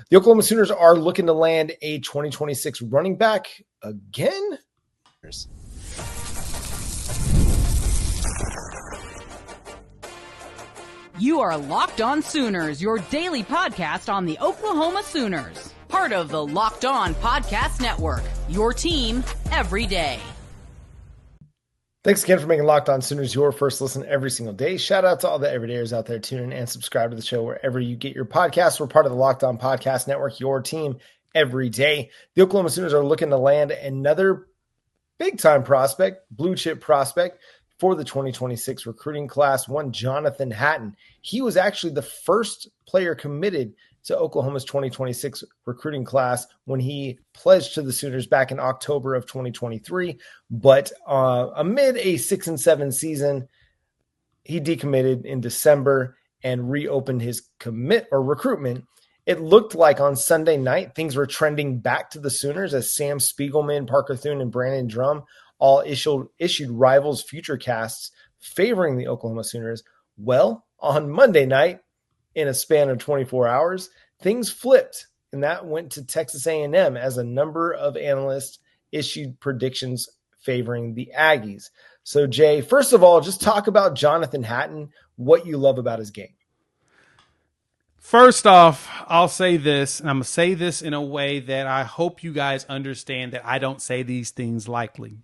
The Oklahoma Sooners are looking to land a 2026 running back again. You are Locked On Sooners, your daily podcast on the Oklahoma Sooners. Part of the Locked On Podcast Network, your team every day. Thanks again for making Locked On Sooners your first listen every single day. Shout out to all the everydayers out there tuning in and subscribe to the show wherever you get your podcasts. We're part of the Locked On Podcast Network, your team every day. The Oklahoma Sooners are looking to land another big-time prospect, blue-chip prospect for the 2026 recruiting class, one Jonathan Hatton. He was actually the first player committed to Oklahoma's 2026 recruiting class when he pledged to the Sooners back in October of 2023. But amid a 6-7 season, he decommitted in December and reopened his recruitment. It looked like on Sunday night, things were trending back to the Sooners as Sam Spiegelman, Parker Thune, and Brandon Drum all issued Rivals future casts favoring the Oklahoma Sooners. Well, on Monday night, in a span of 24 hours, things flipped, and that went to Texas A&M as a number of analysts issued predictions favoring the Aggies. So, Jay, first of all, just talk about Jonathan Hatton, what you love about his game. First off, I'll say this, and I'm going to say this in a way that I hope you guys understand that I don't say these things lightly.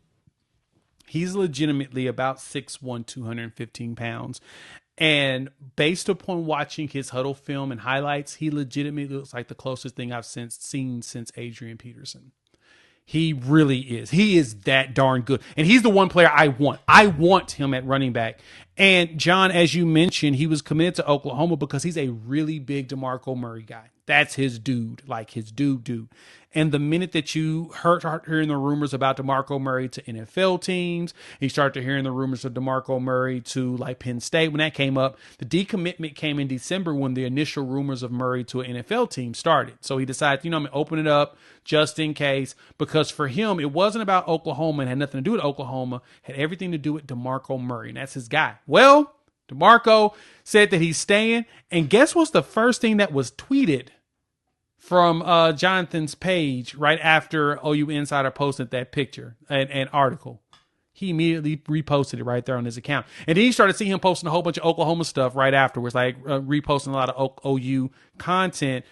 He's legitimately about 6'1", 215 pounds. And based upon watching his huddle film and highlights, he legitimately looks like the closest thing I've seen since Adrian Peterson. He really is. He is that darn good. And he's the one player I want. I want him at running back. And John, as you mentioned, he was committed to Oklahoma because he's a really big DeMarco Murray guy. That's his dude, like his dude. And the minute that you start hearing the rumors about DeMarco Murray to NFL teams, you start to hearing the rumors of DeMarco Murray to like Penn State. When that came up, the decommitment came in December when the initial rumors of Murray to an NFL team started. So he decided, I'm going to open it up just in case, because for him, it wasn't about Oklahoma and had nothing to do with Oklahoma. It had everything to do with DeMarco Murray, and that's his guy. Well, DeMarco said that he's staying, and guess what's the first thing that was tweeted from Jonathan's page right after OU Insider posted that picture and article? He immediately reposted it right there on his account. And then he started seeing him posting a whole bunch of Oklahoma stuff right afterwards, like reposting a lot of OU content,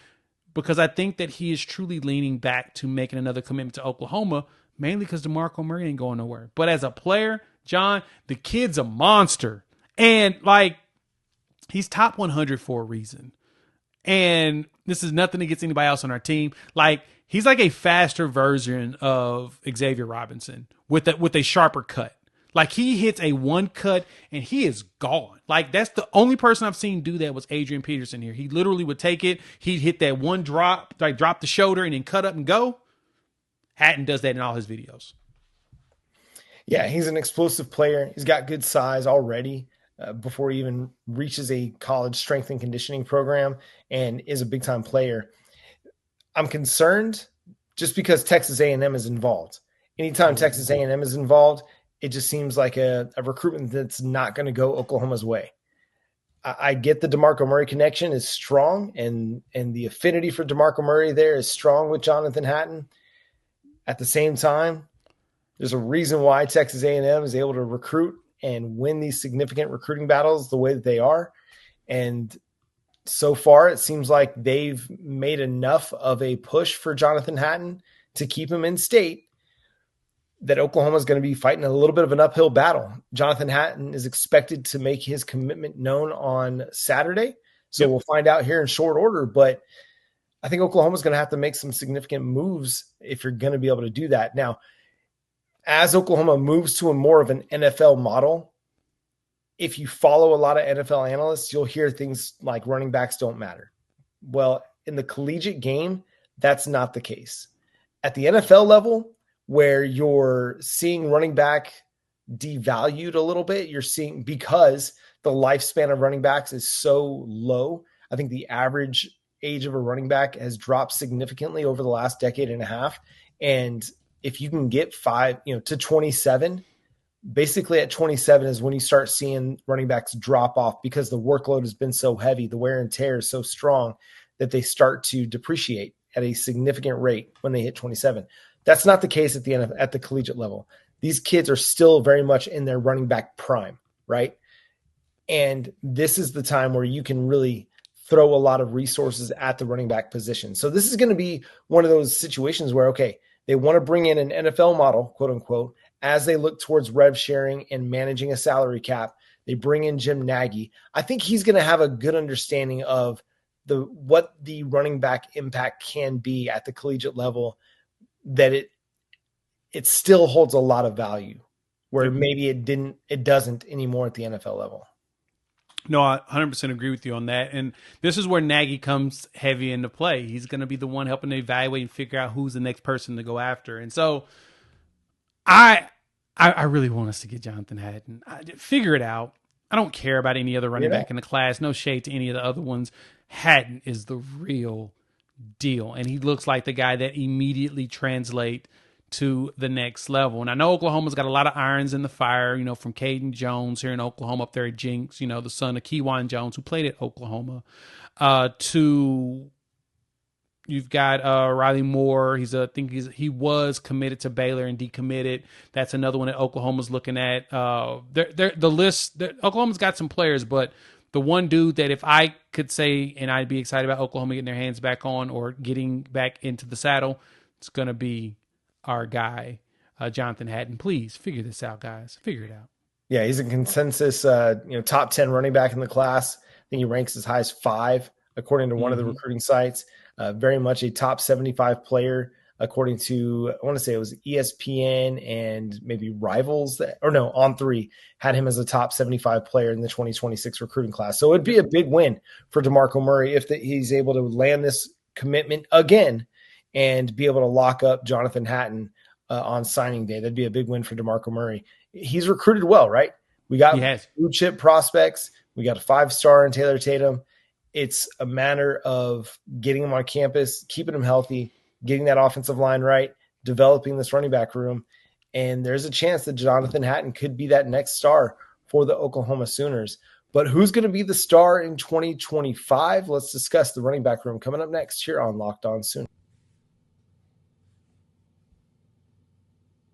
because I think that he is truly leaning back to making another commitment to Oklahoma, mainly because DeMarco Murray ain't going nowhere. But as a player, John, the kid's a monster. And like, he's top 100 for a reason. And this is nothing against anybody else on our team. Like, he's like a faster version of Xavier Robinson with a sharper cut. Like, he hits a one cut and he is gone. Like, that's the only person I've seen do that was Adrian Peterson here. He literally would take it. He'd hit that one drop, like drop the shoulder and then cut up and go. Hatton does that in all his videos. Yeah, he's an explosive player. He's got good size already. Before he even reaches a college strength and conditioning program, and is a big-time player. I'm concerned just because Texas A&M is involved. Anytime Texas A&M is involved, it just seems like a recruitment that's not going to go Oklahoma's way. I get the DeMarco Murray connection is strong, and the affinity for DeMarco Murray there is strong with Jonathan Hatton. At the same time, there's a reason why Texas A&M is able to recruit and win these significant recruiting battles the way that they are. And so far, it seems like they've made enough of a push for Jonathan Hatton to keep him in state that Oklahoma is going to be fighting a little bit of an uphill battle. Jonathan Hatton is expected to make his commitment known on Saturday. So We'll find out here in short order, but I think Oklahoma is going to have to make some significant moves if you're going to be able to do that. Now, as Oklahoma moves to a more of an NFL model, if you follow a lot of NFL analysts, you'll hear things like running backs don't matter. Well, in the collegiate game, that's not the case. At the NFL level, where you're seeing running back devalued a little bit, you're seeing, because the lifespan of running backs is so low, I think the average age of a running back has dropped significantly over the last decade and a half. And if you can get to 27, basically at 27 is when you start seeing running backs drop off because the workload has been so heavy. The wear and tear is so strong that they start to depreciate at a significant rate when they hit 27. That's not the case at the collegiate level. These kids are still very much in their running back prime, right? And this is the time where you can really throw a lot of resources at the running back position. So this is going to be one of those situations where, okay, they want to bring in an NFL model, quote unquote, as they look towards rev sharing and managing a salary cap. They bring in Jim Nagy. I think he's going to have a good understanding of what the running back impact can be at the collegiate level, that it still holds a lot of value where maybe it doesn't anymore at the NFL level. No, I 100% agree with you on that. And this is where Nagy comes heavy into play. He's going to be the one helping to evaluate and figure out who's the next person to go after. And so I really want us to get Jonathan Hatton. Figure it out. I don't care about any other running back in the class. No shade to any of the other ones. Hatton is the real deal. And he looks like the guy that immediately translate to the next level. And I know Oklahoma's got a lot of irons in the fire, from Caden Jones here in Oklahoma up there at Jinx, the son of Kewan Jones, who played at Oklahoma, to you've got Riley Moore. He was committed to Baylor and decommitted. That's another one that Oklahoma's looking at. Oklahoma's got some players, but the one dude that if I could say, and I'd be excited about Oklahoma getting their hands back on or getting back into the saddle, it's going to be our guy, Jonathan Hatton. Please figure this out, guys. Figure it out. Yeah, he's a consensus, top 10 running back in the class. I think he ranks as high as 5, according to one of the recruiting sites. Very much a top 75 player, according to, I want to say it was ESPN and maybe Rivals, On3 had him as a top 75 player in the 2026 recruiting class. So it'd be a big win for DeMarco Murray if he's able to land this commitment again and be able to lock up Jonathan Hatton on signing day. That'd be a big win for DeMarco Murray. He's recruited well, right? We got blue chip prospects. We got a 5-star in Taylor Tatum. It's a matter of getting him on campus, keeping him healthy, getting that offensive line right, developing this running back room. And there's a chance that Jonathan Hatton could be that next star for the Oklahoma Sooners. But who's going to be the star in 2025? Let's discuss the running back room coming up next here on Locked On Sooners.